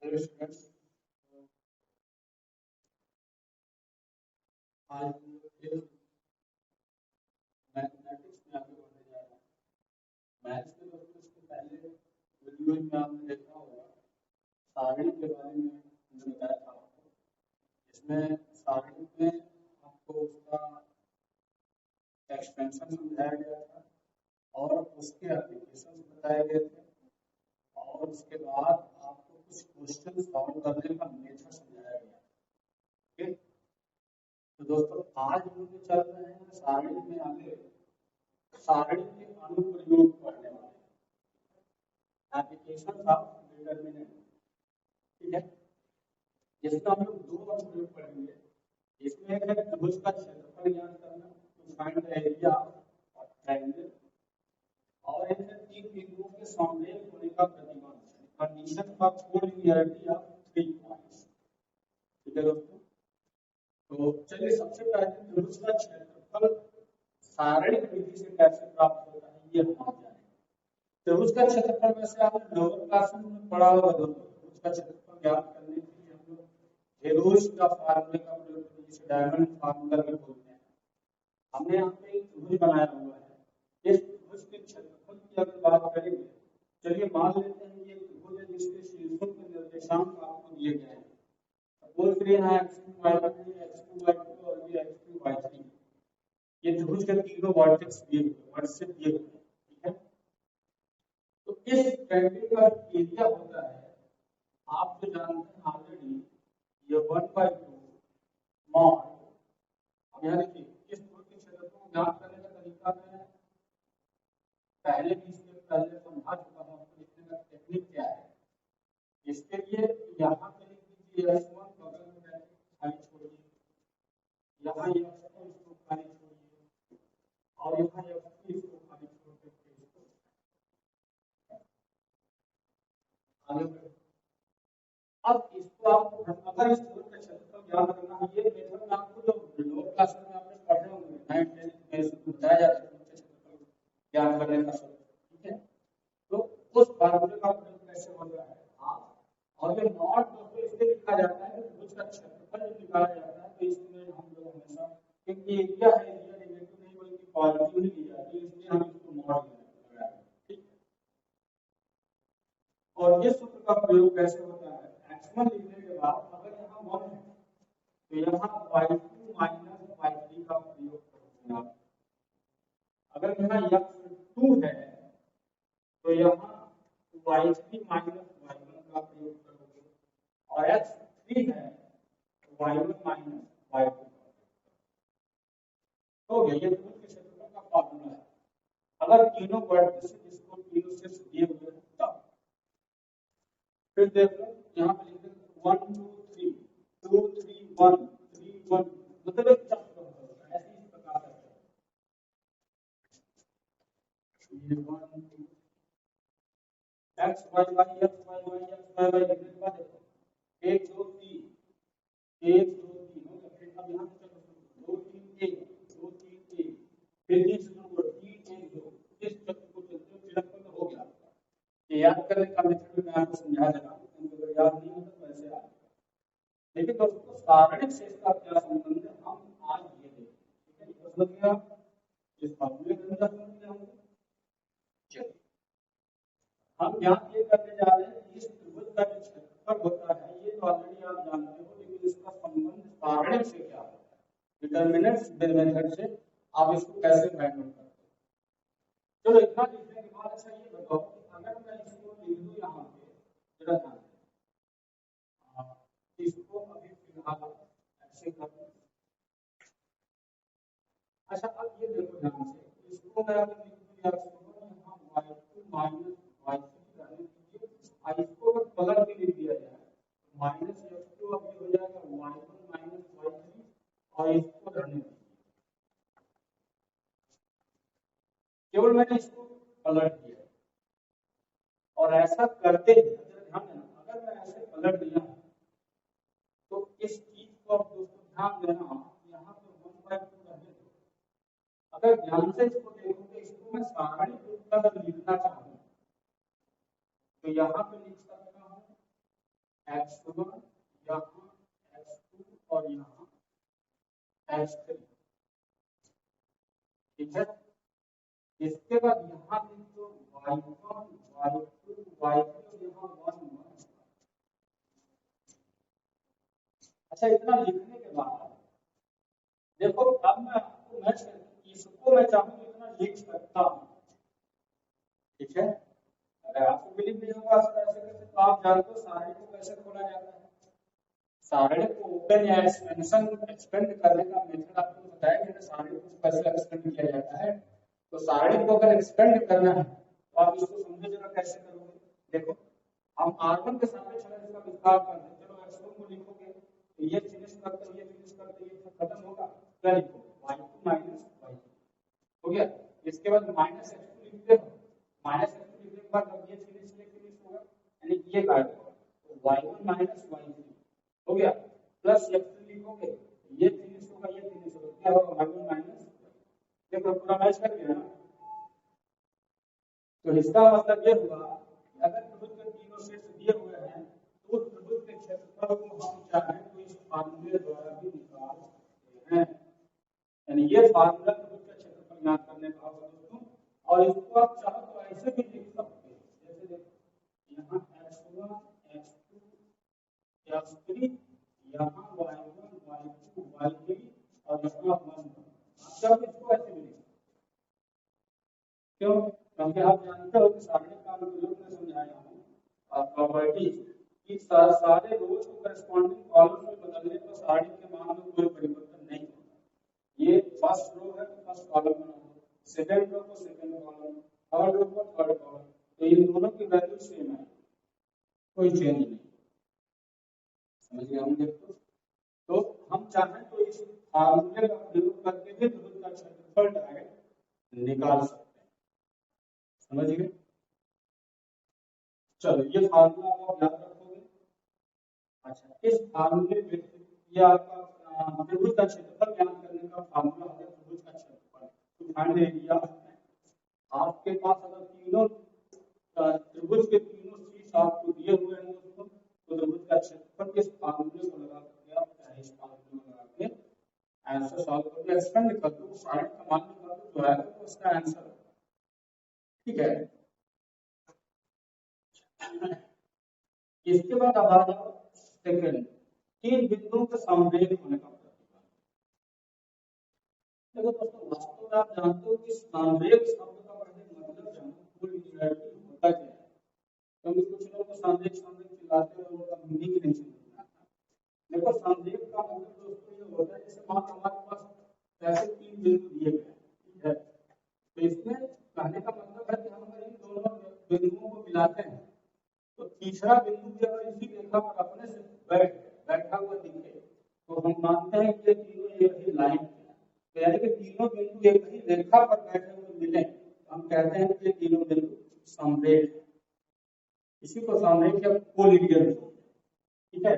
Hello students, आज हम लोग मैथमेटिक्स में आगे बढ़ने जा रहे हैं। मैथ्स में दोस्तों इसके पहले वीडियो में आपने देखा होगा सारणी के बारे में हमने बताया था आपको। इसमें सारणी में आपको उसका एक्सटेंशन समझाया गया था और उसके एप्लीकेशन बताए गए थे और उसके बाद आपको कुछ क्वेश्चन सॉल्व करने का मेथड समझाया गया। ठीक है, तो दोस्तों आज हम लोग चल रहे हैं सारणी में आगे सारणी के अनुप्रयोग पढ़ने वाले एप्लीकेशन ऑफ डिटरमिनेंट। ठीक है, जिसमें हम लोग दो अनुप्रयोग पढ़ेंगे। इसमें एक है त्रिभुज का क्षेत्रफल ज्ञात करना, to find the area of triangle, और एक है तीन बिंदुओं के समलेख होने का प्रतिबंध, condition of collinearity of three points. ठीक है दोस्तों, तो चलिए सबसे पहले त्रिभुज का क्षेत्रफल सारणिक विधि से कैसे प्राप्त होता है ये हम जानेंगे। त्रिभुज का क्षेत्रफल वैसे आपने लोअर क्लास में पढ़ा होगा दोस्तों। त्रिभुज का क्षेत्रफल ज्ञात करने के लिए हम लोग हेरोस का फार्मूले का प्रयोग करते हैं, जिसे डायमंड फार्मूला भी बोलते हैं। हमने यहाँ पे एक त्रिभुज बनाया हुआ है। इस त्रिभुज के क्षेत्रफल की अगर बात करेंगे, चलिए मान लेते हैं ये त्रिभुज है जिसके शीर्षों के निर्देशांक आपको दिए गए हैं। सपोज करिए यहाँ x2 y1 है, x2 y2 और ये x3 y3। ये त्रिभुज के तीनों वर्टेक्स दिए हुए वर्टेक्स दिए हुए हैं। ठीक है, तो इस ट्रायंगल का एरिया होता है, आप जो जानते हैं ऑलरेडी, ये 1/2 मॉड। अब यहाँ देखिए इस त्रिभुज के क्षेत्रफल को ज्ञात करने का तरीका मैं पहले भी इससे पहले समझा चुका हूँ। आपको लिखने का टेक्निक क्या है। इसके लिए यहाँ पे लिख दीजिए x1, बगल में ब्रैकेट खाली छोड़िए, यहाँ x2 इसको खाली छोड़िए और यहाँ x3 इसको खाली छोड़ करके इसको आगे बढ़े। अब इसको आपको अगर इस त्रिभुज का क्षेत्रफल ज्ञात करना है, ये मेथड में आपको जो लोअर क्लास में आपने पढ़े होंगे 9th 10th में इसको बताया जाता है त्रिभुज के क्षेत्रफल ज्ञात करने का सूत्र। ठीक है, तो उस फार्मूले का प्रयोग कैसे होता है और ये नॉट दोस्तों इसलिए लिखा जाता है कि त्रिभुज का क्षेत्रफल जब निकाला जाता है तो इसमें हम लोग हमेशा क्योंकि एरिया है, एरिया नेगेटिव नहीं बल्कि पॉजिटिव ही ली जाती है, इसलिए हम इसको नॉट लगाते हैं। ठीक, और ये सूत्र का प्रयोग कैसे होता है, x1 लिखने के बाद अगर यहाँ 1 है तो यहाँ y2 माइनस y3 का प्रयोग करूंगा। अगर यहाँ x2 है तो यहाँ y3 माइनस y1 का प्रयोग करोगे और x3 है तो y1 माइनस y2 हो गया। ये त्रिभुज के क्षेत्रफल का फार्मूला है। अगर तीनों वर्टेक्स इसको तीनों से दिए हुए हैं तब फिर देख लो यहाँ पे लिख दो 1 2 3 2 3 1 3 1, मतलब एक चक्र होगा ऐसे इस प्रकार से। ये 1 2 x y y x y y x y y लिखने के बाद देखो 1 2 3 1 2 3 हो गया। फिर अब यहाँ से चलो 2 3 1 2 3 1 फिर इस नंबर 3 1 2 इस चक्र को चलते चिड़कपन हो गया। ये याद करने का मेथड मैं आपको समझा दे रहा हूँ, अगर याद नहीं होता तो ऐसे आ। लेकिन दोस्तों सारणिक से इसका क्या संबंध है हम आज ये देखेंगे। ठीक है, ये समझ गया इस फार्मूले का समझ गया हम। चलिए हम यहाँ ये करने जा रहे हैं कि इस त्रिभुज का जो क्षेत्रफल होता है ये तो ऑलरेडी आप जानते हो, लेकिन इसका संबंध सारणिक से क्या होता है, डिटरमिनेंट्स मेथड से आप इसको कैसे फाइंड आउट करते हैं। चलो इतना लिखने के बाद अच्छा ये बताओ कि अगर मैं इसको लिख दूं यहाँ पे, जरा ध्यान दें, इसको अभी फिलहाल ऐसे कर दूं। अच्छा अब ये देखो ध्यान से, इसको मैं अगर लिख दूं यहाँ y2 माइनस y3 रहने दीजिए, और इसको अगर पलट के लिख दिया जाए माइनस x2 अब ये हो जाएगा y1 माइनस y3 और इसको रहने दीजिए। केवल मैंने इसको पलट दिया और ऐसा करते ही ध्यान देना, अगर मैं ऐसे पलट दिया तो इस चीज को आप दोस्तों ध्यान देना, यहाँ पे 1/2 रहने दो। अगर ध्यान से इसको देखोगे, इसको मैं सारणिक रूप में अगर लिखना चाहूँ तो यहाँ पे लिख सकता हूँ x1 यहाँ x2 और यहाँ x3, ठीक है। इसके बाद यहाँ भी तो y1 y2 y3 और यहाँ 1 1। अच्छा, इतना लिखने के बाद देखो अब मैं आपको मैच करके इसको मैं चाहूँ इतना लिख सकता हूँ, ठीक है। अगर आपको बिलीव नहीं होगा ऐसे कैसे, तो आप जानते हो सारणी को कैसे खोला जाता है। सारणी को ओपन या एक्सपेंड करने का मेथड आपको बताया कि सारणी को कैसे एक्सपेंड किया जाता है। तो सारणी को अगर एक्सपेंड करना है तो आप इसको समझो जरा कैसे करोगे। देखो हम r1 के सामने चला इसका विस्तार कर दें, चलो x1 को लिखोगे तो ये फिनिश करते ये फिनिश करते ये खत्म होगा, क्या लिखोगे y2 माइनस y3 हो गया। इसके बाद माइनस x2 लिखते हो, माइनस x2 लिखने के बाद अब ये फिनिश होगा यानी ये गायब होगा, तो y1 माइनस y3 हो गया। प्लस x3 लिखोगे ये फिनिश होगा ये फिनिश होगा, क्या होगा y1 माइनस। देखो पूरा मैच कर गया ना। तो इसका मतलब ये हुआ कि अगर त्रिभुज के तीनों सेट्स दिए हुए हैं तो त्रिभुज के क्षेत्रफल को हम चाहें तो इस फार्मूले द्वारा भी निकाल सकते हैं। यानी ये फार्मूला त्रिभुज का क्षेत्रफल ज्ञात करने का होगा दोस्तों। और इसको आप चाहो तो ऐसे भी लिख सकते हैं, जैसे देखो यहाँ x1 x2 x3 यहाँ y1 y2 y3 और यहाँ 1 आप चाहो इसको ऐसे भी लिख। क्यों? क्योंकि आप जानते हो कि सारणी का अनुप्रयोग में समझाया हूं प्रॉपर्टी कि सारे रोज को करस्पॉन्डिंग कॉलम में बदलने पर सारणी के मान में कोई परिवर्तन नहीं होता। ये फर्स्ट रो है तो फर्स्ट कॉलम बना दो, सेकंड रो को सेकंड कॉलम, थर्ड रो को थर्ड कॉलम, तो इन दोनों की वैल्यू सेम है, कोई चेंज नहीं। समझ गए हम देखो। तो हम चाहें तो इस फार्मूले का प्रयोग करके भी त्रिभुज का क्षेत्रफल डायरेक्ट निकाल सकते हैं। समझ गए। चलो ये फार्मूला आप याद रखोगे। अच्छा, इस फार्मूले में ये आपका त्रिभुज का क्षेत्रफल ज्ञात करने का फार्मूला है त्रिभुज का क्षेत्रफल टू फाइंड एरिया। आपके पास अगर तीनों त्रिभुज के तीनों शीर्ष आपको दिए हुए हैं दोस्तों, तो त्रिभुज का क्षेत्रफल इस फार्मूले को लगा करके आप चाहे इस फार्मूले को लगा के आंसर सॉल्व करके एक्सपेंड कर दो, साइड का मान निकाल दो, जो आएगा तो उसका आंसर होगा, ठीक है। इसके बाद अब आ जाओ सेकंड, तीन बिंदुओं के समवेत होने का प्रतिबंध। देखो दोस्तों वास्तव में आप जानते हो कि समवेत शब्द का पहले मतलब जानो, कोलिनियरिटी होता क्या है। क्योंकि कुछ लोग तो समवेत चिल्लाते हैं, उनका मीनिंग नहीं समझ आता। देखो समवेत का मतलब दोस्तों ये होता है जैसे मान हमारे पास ऐसे तीन बिंदु दिए गए हैं, ठीक है। तो इसमें कहने का मतलब है कि हम अगर इन दोनों बिंदुओं को मिलाते हैं तो तीसरा बिंदु भी अगर इसी रेखा पर अपने से बैठा हुआ दिखे तो हम मानते हैं कि ये तीनों एक ही लाइन है। तो यानी कि तीनों बिंदु एक ही रेखा पर बैठे हुए मिले तो हम कहते हैं कि ये तीनों बिंदु समरेख है। इसी को समरेख या कोलिनियर, ठीक है।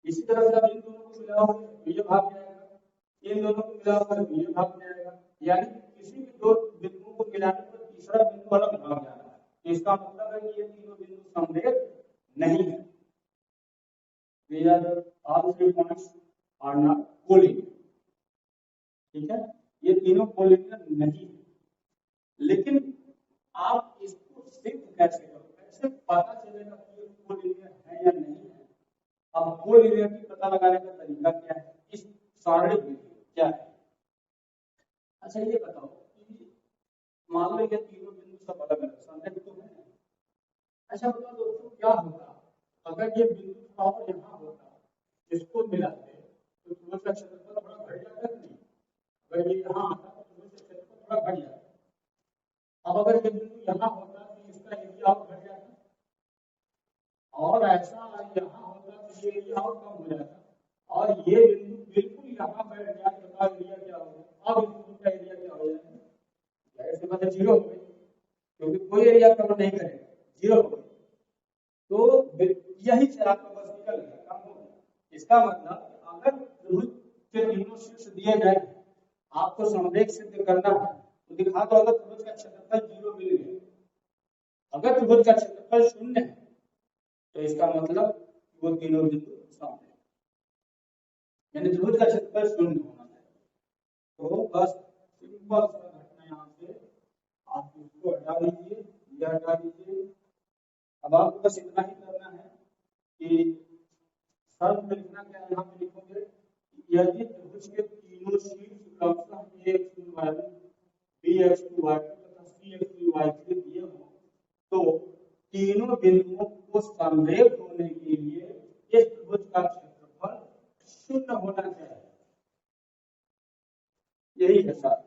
इसी तरह से इन दोनों को मिलाओगे तो ये भाग जाएगा, इन दोनों को मिलाओगे तो ये भाग जाएगा। यानी किसी भी दो बिंदुओं को मिलाने पर तीसरा बिंदु अलग भाग जा रहा है, तो इसका मतलब है कि ये तीनों बिंदु समरेख नहीं है। all three points are not collinear, ठीक है। ये तीनों कोलिनियर नहीं है। लेकिन आप इसको सिद्ध कैसे करोगे, कैसे पता चलेगा कि ये कोलिनियर है या नहीं है। अब कोलिनियरिटी पता लगाने का तरीका क्या है, इस सारणी में क्या है। अच्छा ये बताओ कि मान लो ये तीनों बिंदु सब अलग अलग समरेख तो है। अच्छा बताओ दोस्तों क्या होता अगर ये बिंदु था और यहाँ होता, इसको मिलाते तो त्रिभुज का क्षेत्रफल थोड़ा घट जाता नहीं। अगर ये यहाँ आता तो त्रिभुज का क्षेत्रफल थोड़ा घट जाता। अब अगर ये बिंदु यहाँ होता तो इसका एरिया और घट जाता, और ऐसा यहाँ होता तो ये एरिया और कम हो जाता, और ये बिंदु बिल्कुल यहाँ बैठ जाए तो एरिया क्या होगा, अब इस बिंदु का एरिया क्या हो जाएगा, ऐसे मतलब जीरो हो गई, क्योंकि कोई एरिया कवर नहीं करेगा, जीरो हो गई। तो यही से आपका बस निकल गया, काम हो गया। इसका मतलब अगर त्रिभुज के तीनों शीर्ष दिए गए आपको समरेख सिद्ध करना है तो दिखा दो अगर त्रिभुज का क्षेत्रफल 0 मिल गया, अगर त्रिभुज का क्षेत्रफल 0 है तो इसका मतलब वो तीनों बिंदु सामने, यानी त्रिभुज का क्षेत्रफल शून्य होना चाहिए। तो बस सिंपल सा घटना यहाँ से आप इसको हटा लीजिए, यह हटा लीजिए। अब आपको बस इतना ही करना है कि शर्त में लिखना क्या है, यहाँ पे लिखोगे यदि त्रिभुज के तीनों शीर्ष क्रमशः ax2 y1 bx2 y2 तथा cx2 y3 दिए हों तो तीनों बिंदुओं को समरेख होने के लिए इस त्रिभुज का क्षेत्रफल शून्य होना चाहिए। यही है शर्त,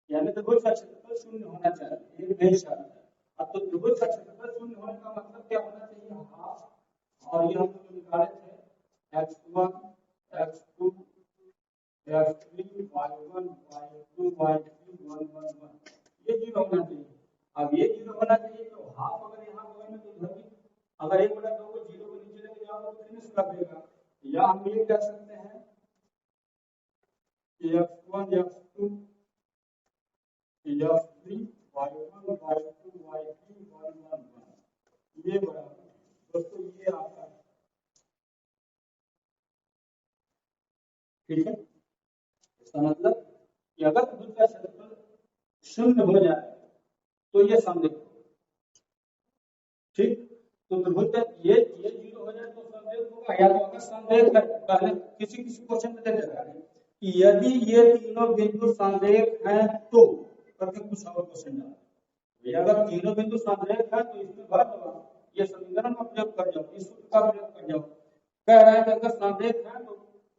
यानी त्रिभुज का क्षेत्रफल शून्य होना चाहिए, ये मेन शर्त है। अब तो त्रिभुज का क्षेत्रफल शून्य होने का मतलब क्या होना चाहिए, हाफ, और ये हम लोग निकाले थे x1 x2 x3 y1 y2 y3 1 1 1, ये 0 होना चाहिए। अब ये 0 होना चाहिए तो हाफ अगर यहाँ बगल में तो इधर भी अगर 1/2 को 0 को नीचे लेके जाओगे तो फिनिश कर देगा। या हम ये कह सकते हैं कि x1 x2 x3 y1 y2 y3 1 1 1, ये बराबर दोस्तों ये आपका, ठीक है। इसका मतलब कि अगर त्रिभुज का क्षेत्रफल शून्य हो जाए तो ये समरेख, ठीक। तो त्रिभुज का ये 0 हो जाए तो समरेख होगा, या तो अगर समरेख है पहले किसी किसी क्वेश्चन में दे देगा कि यदि ये तीनों बिंदु समरेख हैं तो करके कुछ और क्वेश्चन डाला, ये अगर तीनों बिंदु समरेख है तो इसमें भर दो, ये समीकरण का प्रयोग कर जाओ, इस सूत्र का प्रयोग कर जाओ। कह रहा है कि अगर समरेख है तो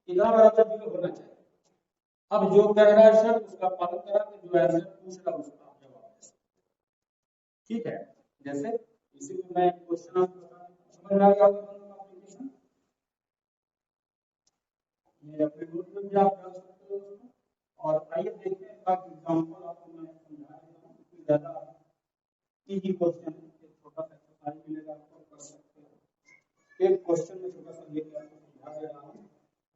इतना बराबर 0 होना चाहिए। अब जो कह रहा है सर उसका पालन करा के जो आंसर पूछ रहा है उसका आप जवाब दे सकते, ठीक है। जैसे इसी में मैं क्वेश्चन आपको बता दूं, समझ में आ गया होगा दोनों का एप्लीकेशन, ये अपने नोट में भी आप डाल सकते हो उसको। और आइए देखते हैं एक एग्जांपल आपको मैं समझा देता हूं, इसमें ज्यादा इजी क्वेश्चन है, एक छोटा सा एक्सरसाइज मिलेगा आपको, कर सकते हो। एक क्वेश्चन में छोटा सा लेके आपको समझा दे रहा हूं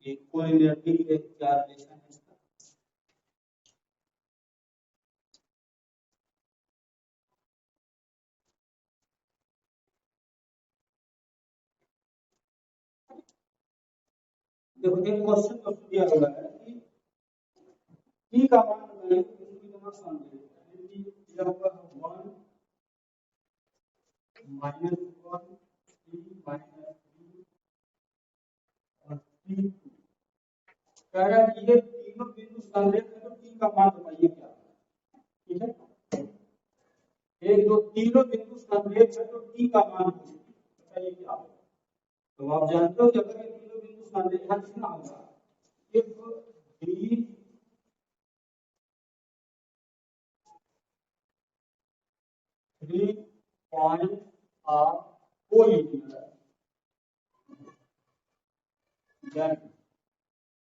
कि कोलिनियरिटी के क्या रिलेशन है इसका। देखो एक क्वेश्चन तो दिया हुआ है कि t का मान बताइए, इसकी तुम्हारा समझिए, यानी कि दिया हुआ है 1 -1 3 -3 और 3 कह रहा है ये तीनों बिंदु समरेख है तो t का मान बताइए क्या, ठीक है। एक दो तीनों बिंदु समरेख है तो t का मान बताइए क्या होगा। तो आप जानते हो कि अगर ये तीनों बिंदु समरेख है कितना होगा, if d 3 point are collinear,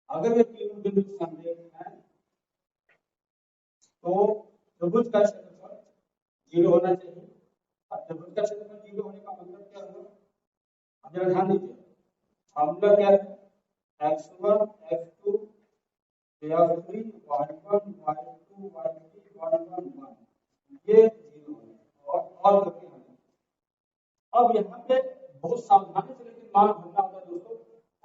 अगर ये तीनों बिंदु समरेख हैं तो त्रिभुज का क्षेत्रफल 0 होना चाहिए। और त्रिभुज का क्षेत्रफल 0 होने का मतलब क्या होगा, अब जरा ध्यान दीजिए, फॉर्मूला क्या है, x1 x2 x3 y1 y2 y3 1 1 1, ये 0 है और करके हमें। अब यहाँ पे बहुत सावधानी से लेकिन मान भरना होगा दोस्तों,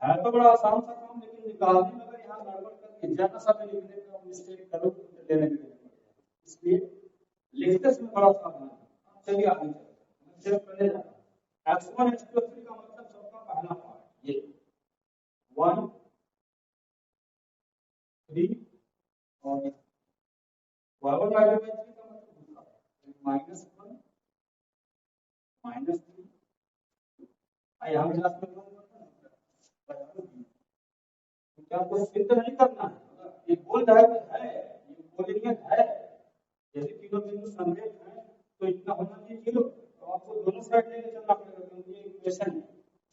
है तो बड़ा आसान सा काम, लेकिन निकालने में अगर यहाँ गड़बड़ करके ज्यादा सा भी लिखने का मिस्टेक करो तो लेने के लिए, इसलिए लिखते समय बड़ा सावधान। चलिए आगे चलिए पहले x1 x2 x3 का मतलब सबका पहला पार्ट ये 1 3 और y1 y2 y3 का मतलब दूसरा -1 -3, यहाँ क्लास में क्या आपको सिद्ध नहीं करना है, ये बोल रहा है कि है, ये कोलिनियर है, यदि तीनों बिंदु समरेख हैं तो इतना होना चाहिए 0, तो आपको दोनों साइड लेके चलना पड़ेगा क्योंकि ये इक्वेशन है,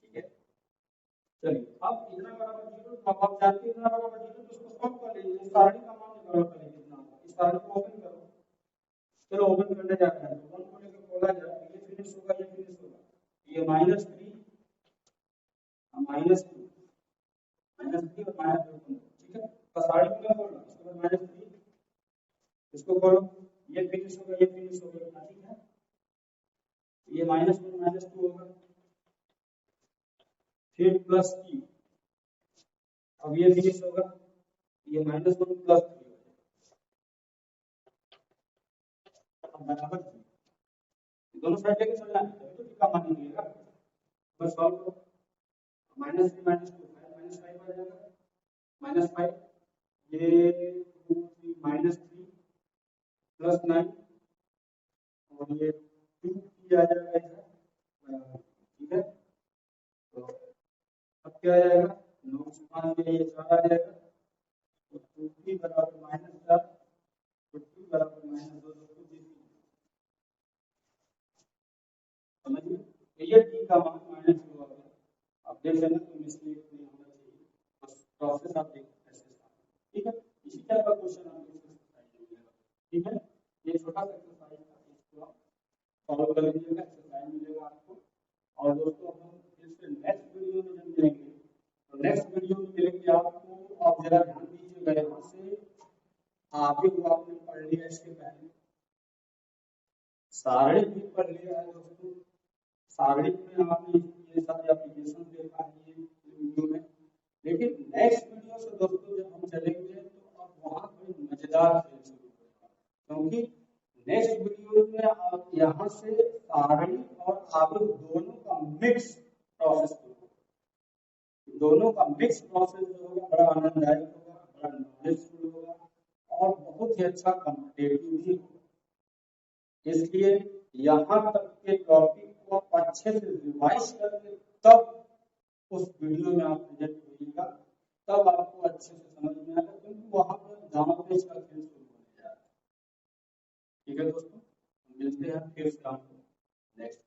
ठीक है। चलिए अब इतना बराबर 0, तो अब आप जानते हैं इतना बराबर 0 तो इसको सॉल्व कर लीजिए, इस सारणी का मान निकालो पहले कितना होगा, इस सारणी को ओपन करो। चलो ओपन करने जा रहे हैं, तो 1 को लेकर खोला जाए, ये फिनिश होगा, ये फिनिश होगा, ये -3 -2 -3 और -2, ठीक है। तो सारणी को खोलना, इसके बाद -3 इसको खोलो, ये फिनिश होगा, ये फिनिश होगा, ठीक है। ये -1 -2 होगा, फिर प्लस टी, अब ये फिनिश होगा, ये माइनस वन प्लस थ्री हो जाएगा बराबर दोनों साइड लेके चलना है तभी तो टी का मान निकलेगा। बस सॉल्व करो, minus three minus two five minus five आ जाएगा, माइनस फाइव, ये two three minus three plus nine, और ये टू टी आ जाएगा इधर, ठीक है। तो अब क्या आ जाएगा, नौ से पाँच में ये चार आ जाएगा, तो टू टी बराबर माइनस चार, तो टी बराबर माइनस दो, समझिए ये टी का मान माइनस टू आ गया। आप देख लेना तो मिस्टेक नहीं होना चाहिए, बस प्रोसेस आप देख ऐसे, ठीक है। इसी तरह का क्वेश्चन आपको मिलेगा, ठीक है। ये छोटा सा एक्सरसाइज था, इसको आप सॉल्व कर लीजिएगा, एक्सरसाइज मिलेगा आपको। और दोस्तों हम फिर से नेक्स्ट वीडियो में जब मिलेंगे, तो नेक्स्ट वीडियो में मिलेंगे आपको, आप जरा ध्यान दीजिएगा, यहाँ से आगे को आपने पढ़ लिया, इसके पहले सारणी भी पढ़ लिया है दोस्तों। सारणी में आपने ये सारे एप्लीकेशन देखा है ये वीडियो में, लेकिन नेक्स्ट वीडियो से दोस्तों जब हम चलेंगे तो अब वहाँ कोई मजेदार खेल शुरू होगा, क्योंकि नेक्स्ट वीडियो में आप यहाँ से सारणी और आगे दोनों का मिक्स प्रोसेस होगा, दोनों का मिक्स प्रोसेस जो होगा बड़ा आनंददायक होगा, बड़ा नॉलेजफुल होगा और बहुत ही अच्छा कॉम्पिटेटिव भी होगा। इसलिए यहाँ तक के टॉपिक को आप अच्छे से रिवाइज करके तब उस वीडियो में आप प्रेजेंट करिएगा, तब आपको अच्छे से समझ में आएगा, क्योंकि वहां पर गांव देश का खेल शुरू होने जा रहा है। ठीक है दोस्तों, मिलते हैं फिर से आपको नेक्स्ट